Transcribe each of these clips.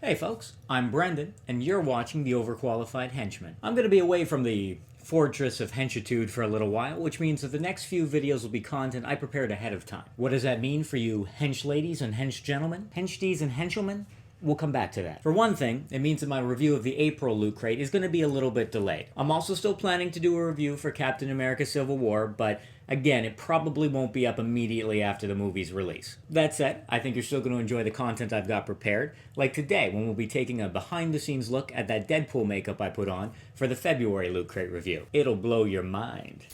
Hey folks, I'm Brendan, and you're watching the Overqualified Henchman. I'm going to be away from the fortress of henchitude for a little while, which means that the next few videos will be content I prepared ahead of time. What does that mean for you hench ladies and hench gentlemen? Henchdies and henchelmen? We'll come back to that. For one thing, it means that my review of the April Loot Crate is going to be a little bit delayed. I'm also still planning to do a review for Captain America Civil War, but again, it probably won't be up immediately after the movie's release. That said, I think you're still going to enjoy the content I've got prepared, like today when we'll be taking a behind-the-scenes look at that Deadpool makeup I put on for the February Loot Crate review. It'll blow your mind.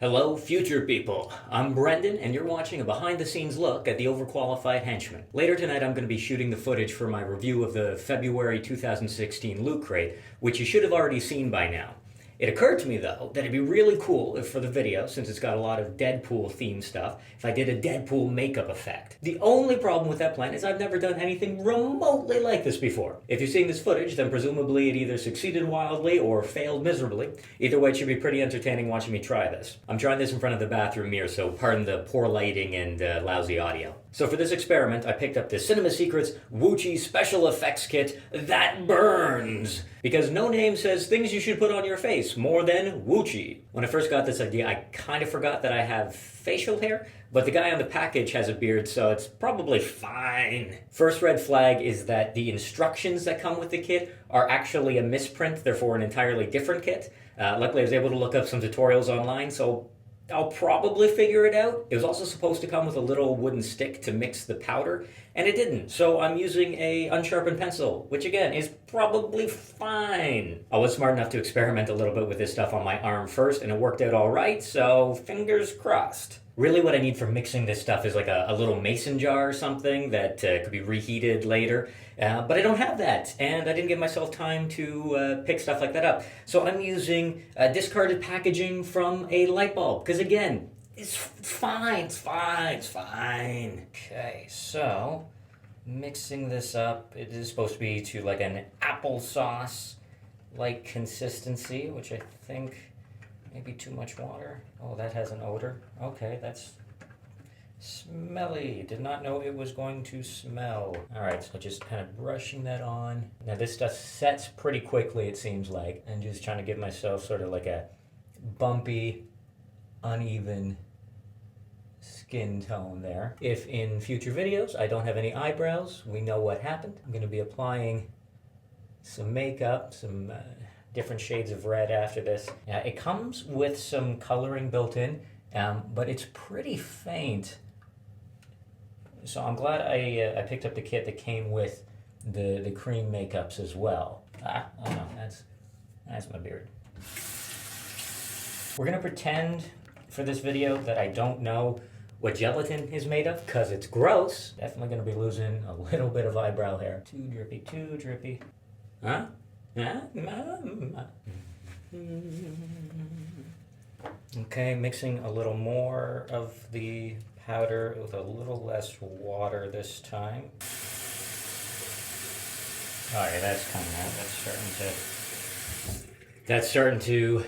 Hello, future people. I'm Brendan, and you're watching a behind-the-scenes look at the Overqualified Henchman. Later tonight, I'm going to be shooting the footage for my review of the February 2016 Loot Crate, which you should have already seen by now. It occurred to me, though, that it'd be really cool if for the video, since it's got a lot of Deadpool-themed stuff, if I did a Deadpool makeup effect. The only problem with that plan is I've never done anything remotely like this before. If you're seeing this footage, then presumably it either succeeded wildly or failed miserably. Either way, it should be pretty entertaining watching me try this. I'm trying this in front of the bathroom mirror, so pardon the poor lighting and lousy audio. So for this experiment, I picked up the Cinema Secrets Wuchi Special Effects Kit that burns! Because no name says things you should put on your face more than Wuchi. When I first got this idea, I kind of forgot that I have facial hair, but the guy on the package has a beard, so it's probably fine. First red flag is that the instructions that come with the kit are actually a misprint. They're for an entirely different kit. Luckily, I was able to look up some tutorials online, so I'll probably figure it out. It was also supposed to come with a little wooden stick to mix the powder, and it didn't. So I'm using a unsharpened pencil, which again is probably fine. I was smart enough to experiment a little bit with this stuff on my arm first, and it worked out all right, so fingers crossed. Really what I need for mixing this stuff is like a little mason jar or something that could be reheated later. But I don't have that, and I didn't give myself time to pick stuff like that up. So I'm using discarded packaging from a light bulb, because again, it's fine. Okay, so mixing this up, it is supposed to be to like an applesauce-like consistency, which I think maybe too much water. Oh, that has an odor. Okay, that's smelly. Did not know it was going to smell. All right, so just kind of brushing that on. Now this stuff sets pretty quickly, it seems like, and just trying to give myself sort of like a bumpy, uneven skin tone there. If in future videos I don't have any eyebrows, we know what happened. I'm going to be applying some makeup, some different shades of red after this. It comes with some coloring built in, but it's pretty faint. So I'm glad I picked up the kit that came with the cream makeups as well. Oh no, that's my beard. We're gonna pretend for this video that I don't know what gelatin is made of, because it's gross. Definitely gonna be losing a little bit of eyebrow hair. Too drippy. Huh? Okay, mixing a little more of the powder with a little less water this time. Alright, that's coming out. That's starting to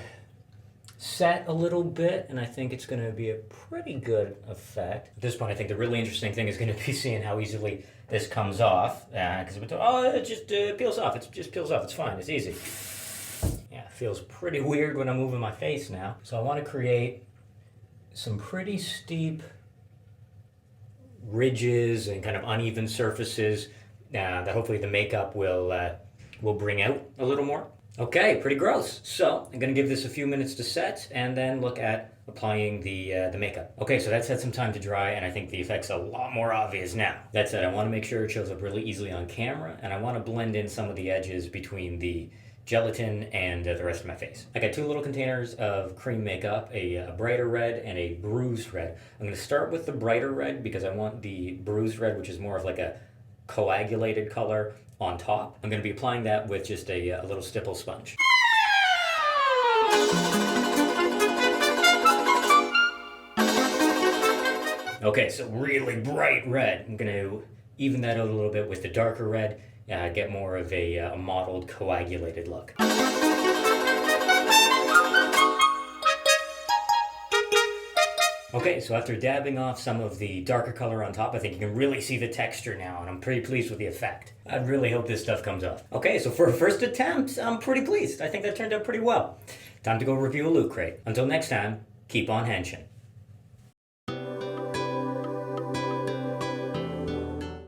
set a little bit, and I think it's going to be a pretty good effect. At this point, I think the really interesting thing is going to be seeing how easily this comes off. Because it just peels off. It just peels off. It's fine. It's easy. Yeah, it feels pretty weird when I'm moving my face now. So I want to create some pretty steep ridges and kind of uneven surfaces that hopefully the makeup will bring out a little more. Okay, pretty gross. So I'm going to give this a few minutes to set and then look at applying the makeup. Okay, so that's had some time to dry, and I think the effect's a lot more obvious now. That said, I want to make sure it shows up really easily on camera, and I want to blend in some of the edges between the gelatin and the rest of my face. I got two little containers of cream makeup, a brighter red and a bruised red. I'm going to start with the brighter red because I want the bruised red, which is more of like a coagulated color, on top. I'm going to be applying that with just a little stipple sponge. Okay, so really bright red. I'm going to even that out a little bit with the darker red, get more of a mottled, coagulated look. Okay, so after dabbing off some of the darker color on top, I think you can really see the texture now, and I'm pretty pleased with the effect. I really hope this stuff comes off. Okay, so for a first attempt, I'm pretty pleased. I think that turned out pretty well. Time to go review a Loot Crate. Until next time, keep on henching.